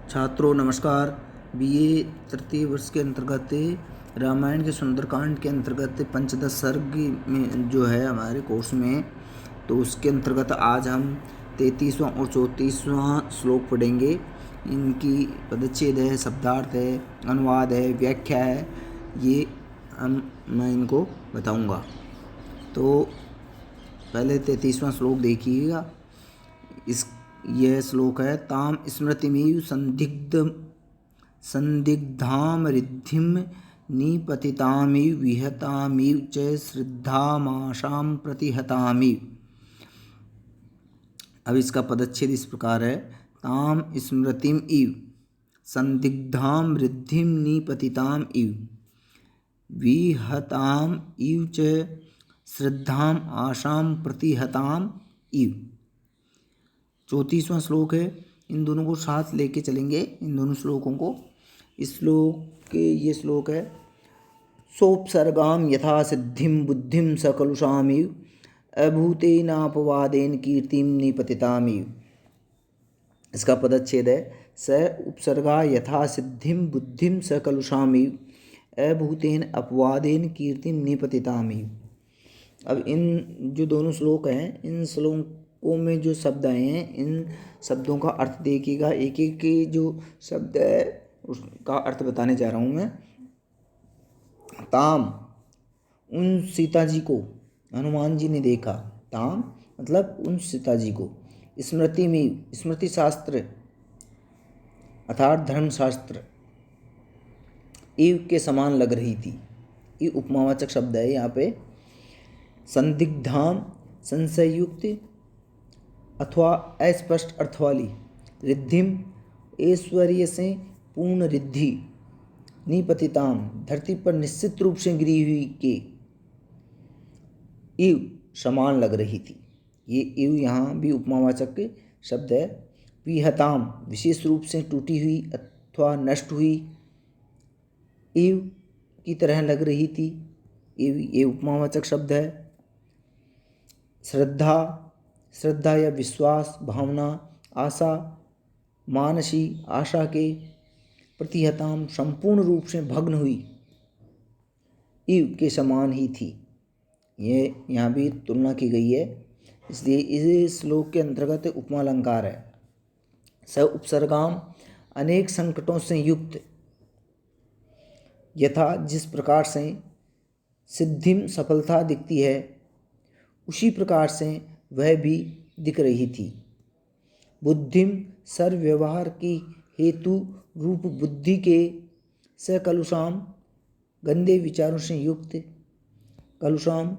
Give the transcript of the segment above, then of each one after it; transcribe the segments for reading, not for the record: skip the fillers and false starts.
छात्रों नमस्कार। बीए तृतीय वर्ष के अंतर्गत रामायण के सुंदरकांड के अंतर्गत पंचदश सर्ग में जो है हमारे कोर्स में, तो उसके अंतर्गत आज हम 33वां और 34वां श्लोक पढ़ेंगे। इनकी पदच्छेद है, शब्दार्थ है, अनुवाद है, व्याख्या है, ये मैं इनको बताऊंगा। तो पहले 33वां श्लोक देखिएगा। यह श्लोक है, ताम स्मृतिमिव संदिग्धाम रिद्धिम निपतितामिव विहतामिव च श्रद्धामाशां प्रतिहतामिव। अब इसका पदच्छेद इस प्रकार है, ताम स्मृतिम इव संदिग्धाम रिद्धिम निपतिताम इव विहताम इव च श्रद्धाम आशां प्रतिहताम इव। 34वां श्लोक है, इन दोनों को साथ लेके चलेंगे, इन दोनों श्लोकों को। इस श्लोक के ये श्लोक है, सोपसर्गाम यथा सिद्धिम बुद्धिम सकलुषामिव अभूतेनापवादेन कीर्तिम निपतितामिव। इसका पदच्छेद है, स उपसर्गा यथा सिद्धिम बुद्धिम सकलुषामिव अभूतेन अपवादेन कीर्तिम निपतितामिव। अब इन जो दोनों श्लोक हैं, इन श्लोकों में जो शब्द आए हैं, इन शब्दों का अर्थ देखिएगा। एक एक के जो शब्द है उसका अर्थ बताने जा रहा हूँ मैं। ताम, उन सीता जी को हनुमान जी ने देखा। ताम मतलब उन सीता जी को। स्मृति में, स्मृति शास्त्र अर्थात धर्मशास्त्र, इव के समान लग रही थी। ये उपमावाचक शब्द है यहाँ पे। संदिग्धाम संशयुक्त अथवा अस्पष्ट अर्थ वाली, रिद्धिम ऐश्वर्य से पूर्ण रिद्धि, निपतिताम धरती पर निश्चित रूप से गिरी हुई के इव समान लग रही थी। ये इव यहाँ भी उपमावाचक के शब्द है। विहताम विशेष रूप से टूटी हुई अथवा नष्ट हुई इव की तरह लग रही थी। ये उपमावाचक शब्द है। श्रद्धा, श्रद्धा या विश्वास, भावना, आशा, मानसी आशा के प्रतिहताम संपूर्ण रूप से भग्न हुई इव के समान ही थी। ये यहाँ भी तुलना की गई है, इसलिए इस श्लोक के अंतर्गत उपमा अलंकार है। स उपसर्गाम अनेक संकटों से युक्त, यथा जिस प्रकार से सिद्धिम सफलता दिखती है उसी प्रकार से वह भी दिख रही थी। बुद्धिम सर्वव्यवहार की हेतु रूप बुद्धि के सकलुषाम गंदे विचारों से युक्त, कलुषाम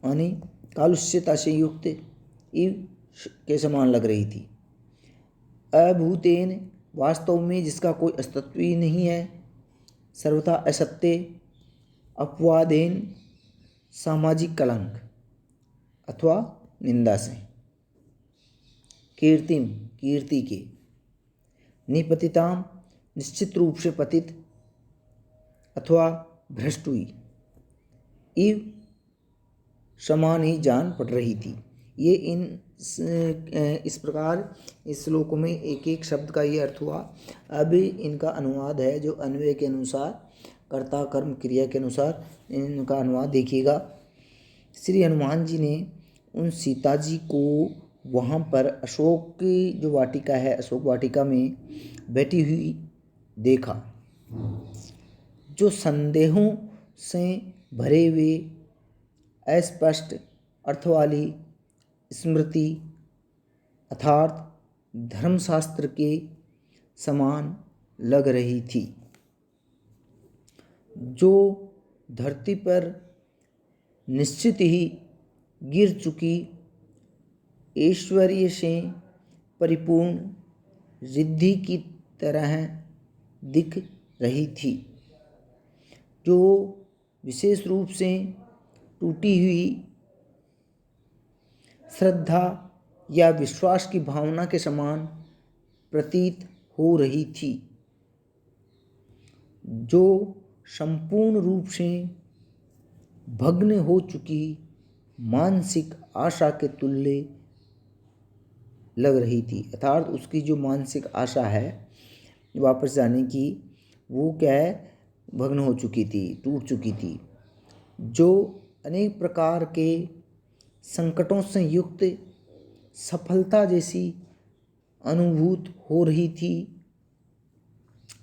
यानी कालुष्यता से युक्त इव के समान लग रही थी। अभूतेन वास्तव में जिसका कोई अस्तित्व ही नहीं है, सर्वथा असत्य, अपवादेन सामाजिक कलंक अथवा निंदा से, कीर्तिम कीर्ति के, निपतिताम निश्चित रूप से पतित अथवा भ्रष्ट हुई इव समान ही जान पड़ रही थी। ये इस प्रकार इस श्लोक में एक एक शब्द का ये अर्थ हुआ। अब इनका अनुवाद है, जो अन्वय के अनुसार, कर्ता कर्म क्रिया के अनुसार इनका अनुवाद देखिएगा। श्री हनुमान जी ने उन सीता जी को वहाँ पर अशोक की जो वाटिका है, अशोक वाटिका में बैठी हुई देखा। जो संदेहों से भरे हुए अस्पष्ट अर्थ वाली स्मृति अर्थात धर्मशास्त्र के समान लग रही थी, जो धरती पर निश्चित ही गिर चुकी ऐश्वर्य से परिपूर्ण रिद्धि की तरह दिख रही थी, जो विशेष रूप से टूटी हुई श्रद्धा या विश्वास की भावना के समान प्रतीत हो रही थी, जो संपूर्ण रूप से भग्न हो चुकी मानसिक आशा के तुल्य लग रही थी। अर्थात उसकी जो मानसिक आशा है वापस जाने की, वो क्या है, भग्न हो चुकी थी, टूट चुकी थी। जो अनेक प्रकार के संकटों से युक्त सफलता जैसी अनुभूत हो रही थी,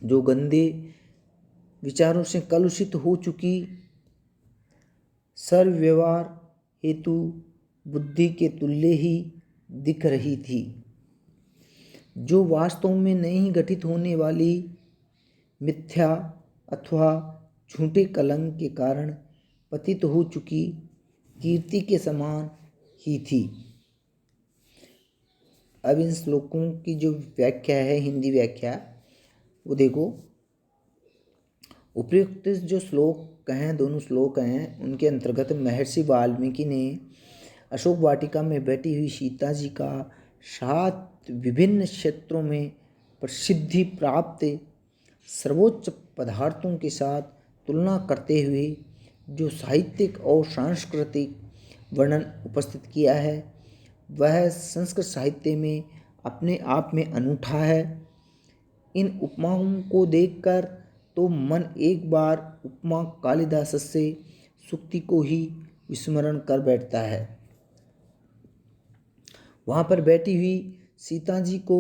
जो गंदे विचारों से कलुषित हो चुकी सर्व व्यवहार हेतु बुद्धि के तुल्य ही दिख रही थी, जो वास्तव में नहीं गठित होने वाली मिथ्या अथवा झूठे कलंक के कारण पतित हो चुकी कीर्ति के समान ही थी। अब इन श्लोकों की जो व्याख्या है, हिंदी व्याख्या, वो देखो। उपयुक्त जो श्लोक हैं, दोनों श्लोक हैं, उनके अंतर्गत महर्षि वाल्मीकि ने अशोक वाटिका में बैठी हुई सीता जी का 7 विभिन्न क्षेत्रों में प्रसिद्धि प्राप्त सर्वोच्च पदार्थों के साथ तुलना करते हुए जो साहित्यिक और सांस्कृतिक वर्णन उपस्थित किया है, वह संस्कृत साहित्य में अपने आप में अनूठा है। इन उपमाओं को देखकर तो मन एक बार उपमा कालिदास से सूक्ति को ही विस्मरण कर बैठता है। वहाँ पर बैठी हुई सीता जी को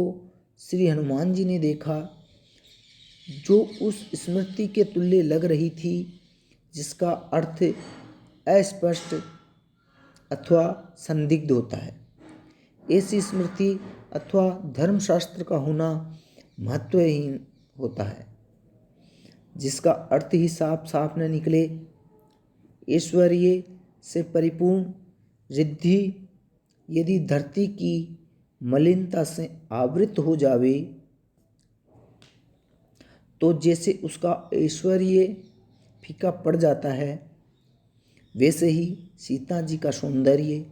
श्री हनुमान जी ने देखा, जो उस स्मृति के तुल्य लग रही थी जिसका अर्थ अस्पष्ट अथवा संदिग्ध होता है। ऐसी स्मृति अथवा धर्मशास्त्र का होना महत्वहीन होता है, जिसका अर्थ ही साफ साफ न निकले। ऐश्वर्य से परिपूर्ण रिद्धि यदि धरती की मलिनता से आवृत हो जावे, तो जैसे उसका ऐश्वर्य फीका पड़ जाता है, वैसे ही सीता जी का सौंदर्य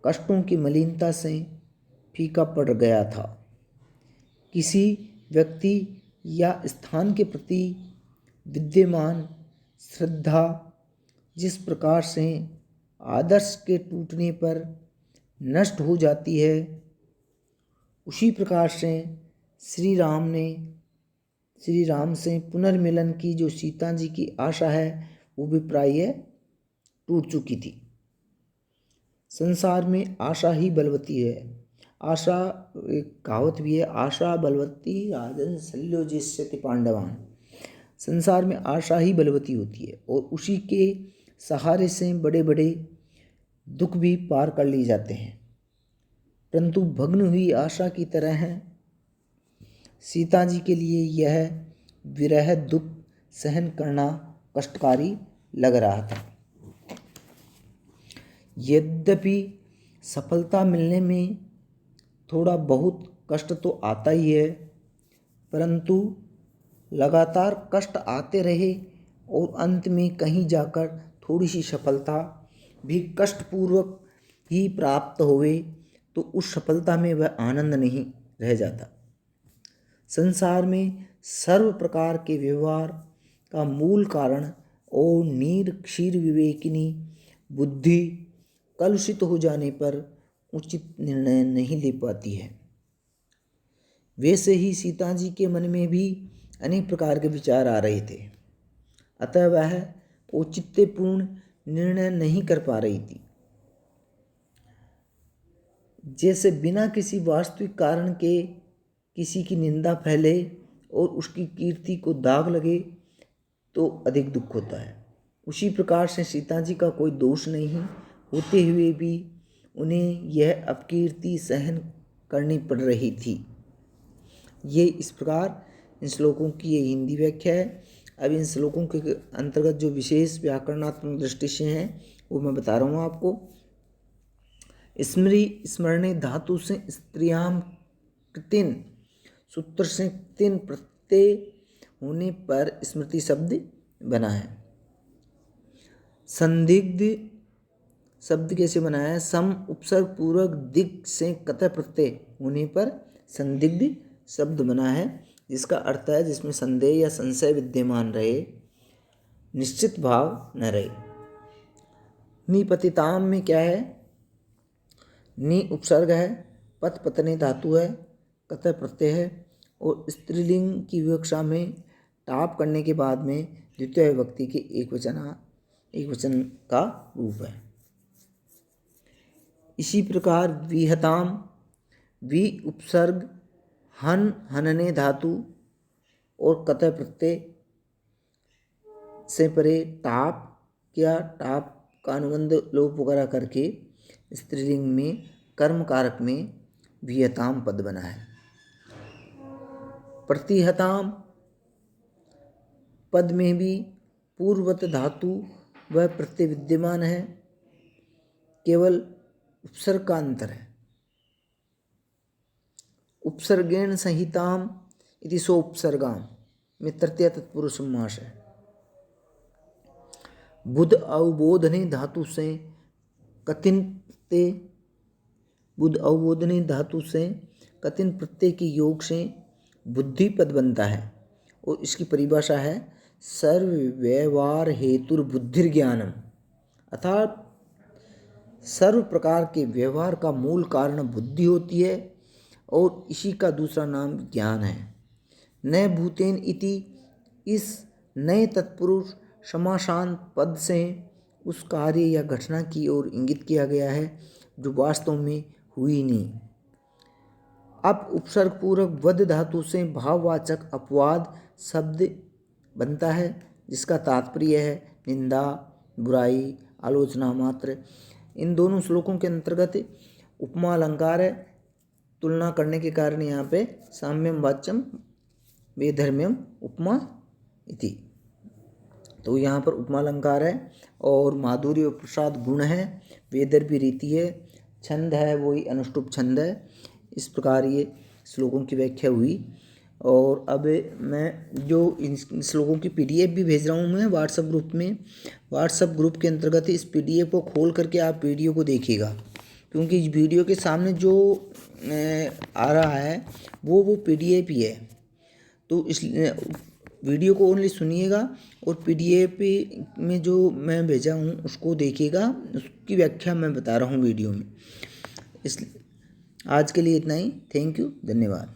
कष्टों की मलिनता से फीका पड़ गया था। किसी व्यक्ति या स्थान के प्रति विद्यमान श्रद्धा जिस प्रकार से आदर्श के टूटने पर नष्ट हो जाती है, उसी प्रकार से श्री राम से पुनर्मिलन की जो सीता जी की आशा है, वो भी प्राय टूट चुकी थी। संसार में आशा ही बलवती है। आशा, एक कहावत भी है, आशा बलवती राजन शल्योजिष्यति पांडवान। संसार में आशा ही बलवती होती है और उसी के सहारे से बड़े बड़े दुख भी पार कर लिए जाते हैं। परंतु भग्न हुई आशा की तरह है सीता जी के लिए यह विरह दुख सहन करना कष्टकारी लग रहा था। यद्यपि सफलता मिलने में थोड़ा बहुत कष्ट तो आता ही है, परंतु लगातार कष्ट आते रहे और अंत में कहीं जाकर थोड़ी सी सफलता भी कष्टपूर्वक ही प्राप्त होवे, तो उस सफलता में वह आनंद नहीं रह जाता। संसार में सर्व प्रकार के व्यवहार का मूल कारण और नीर क्षीर विवेकिनी बुद्धि कलुषित हो जाने पर उचित निर्णय नहीं ले पाती है। वैसे ही सीता जी के मन में भी अनेक प्रकार के विचार आ रहे थे, अतः वह औचित्यपूर्ण निर्णय नहीं कर पा रही थी। जैसे बिना किसी वास्तविक कारण के किसी की निंदा फैले और उसकी कीर्ति को दाग लगे तो अधिक दुख होता है, उसी प्रकार से सीता जी का कोई दोष नहीं होते हुए भी उन्हें यह अपकीर्ति सहन करनी पड़ रही थी। ये इस प्रकार इन श्लोकों की ये हिंदी व्याख्या है। अब इन श्लोकों के अंतर्गत जो विशेष व्याकरणात्मक दृष्टि से हैं वो मैं बता रहा हूँ आपको। स्मरणे धातु से स्त्रियाम कृतिन सूत्र से तिन प्रत्यय होने पर स्मृति शब्द बना है। संदिग्ध शब्द कैसे बना है? सम उपसर्ग पूर्वक दिग से कतः प्रत्यय होने पर संदिग्ध शब्द बना है, जिसका अर्थ है जिसमें संदेह या संशय विद्यमान रहे, निश्चित भाव न रहे। निपतिताम में क्या है? नि उपसर्ग है, पत पतने धातु है, कतः प्रत्यय है और स्त्रीलिंग की विवक्षा में टाप करने के बाद में द्वितीय विभक्ति के एक वचन का रूप है। इसी प्रकार विहताम, वि उपसर्ग, हन हनने धातु और कतः प्रत्यय से परे टाप टाप का अनुबंध लोप वगैरह करके स्त्रीलिंग में कर्म कारक में विहताम पद बना है। प्रतिहताम पद में भी पूर्ववत धातु व प्रत्यय विद्यमान है, केवल उपसर्ग का अंतर है। उपसर्गेण संहिताम इति सो उपसर्गाम में तृतीय तत्पुरुष समास है। बुध अवबोधने धातु से कतिन प्रत्यय, बुध अवबोधने धातु से कतिन प्रत्यय के योग से बुद्धि पद बनता है और इसकी परिभाषा है सर्व व्यवहार हेतुर बुद्धिर ज्ञानम, अर्थात सर्व प्रकार के व्यवहार का मूल कारण बुद्धि होती है और इसी का दूसरा नाम ज्ञान है। न भूतेन इति इस नए तत्पुरुष समासांत पद से उस कार्य या घटना की ओर इंगित किया गया है जो वास्तव में हुई नहीं। अब उपसर्ग पूर्वक वध धातु से भाववाचक अपवाद शब्द बनता है जिसका तात्पर्य है निंदा, बुराई, आलोचना मात्र। इन दोनों श्लोकों के अंतर्गत उपमा अलंकार है। तुलना करने के कारण यहाँ पे साम्यम वाच्यम वेधर्म्यम उपमा इति, तो यहाँ पर उपमा अलंकार है और माधुर्य और प्रसाद गुण है, वेदर्भी रीति है, छंद है वही अनुष्टुप छंद है। इस प्रकार ये श्लोकों की व्याख्या हुई। और अब मैं जो इन श्लोकों की पीडीएफ भी भेज रहा हूँ मैं व्हाट्सएप ग्रुप में। व्हाट्सएप ग्रुप के अंतर्गत इस पीडीएफ को खोल करके आप वीडियो को देखिएगा, क्योंकि इस वीडियो के सामने जो आ रहा है वो पीडीएफ ही है। तो इस वीडियो को ओनली सुनिएगा और पीडीएफ में जो मैं भेजा हूँ उसको देखिएगा, उसकी व्याख्या मैं बता रहा हूँ वीडियो में। इस आज के लिए इतना ही। थैंक यू, धन्यवाद।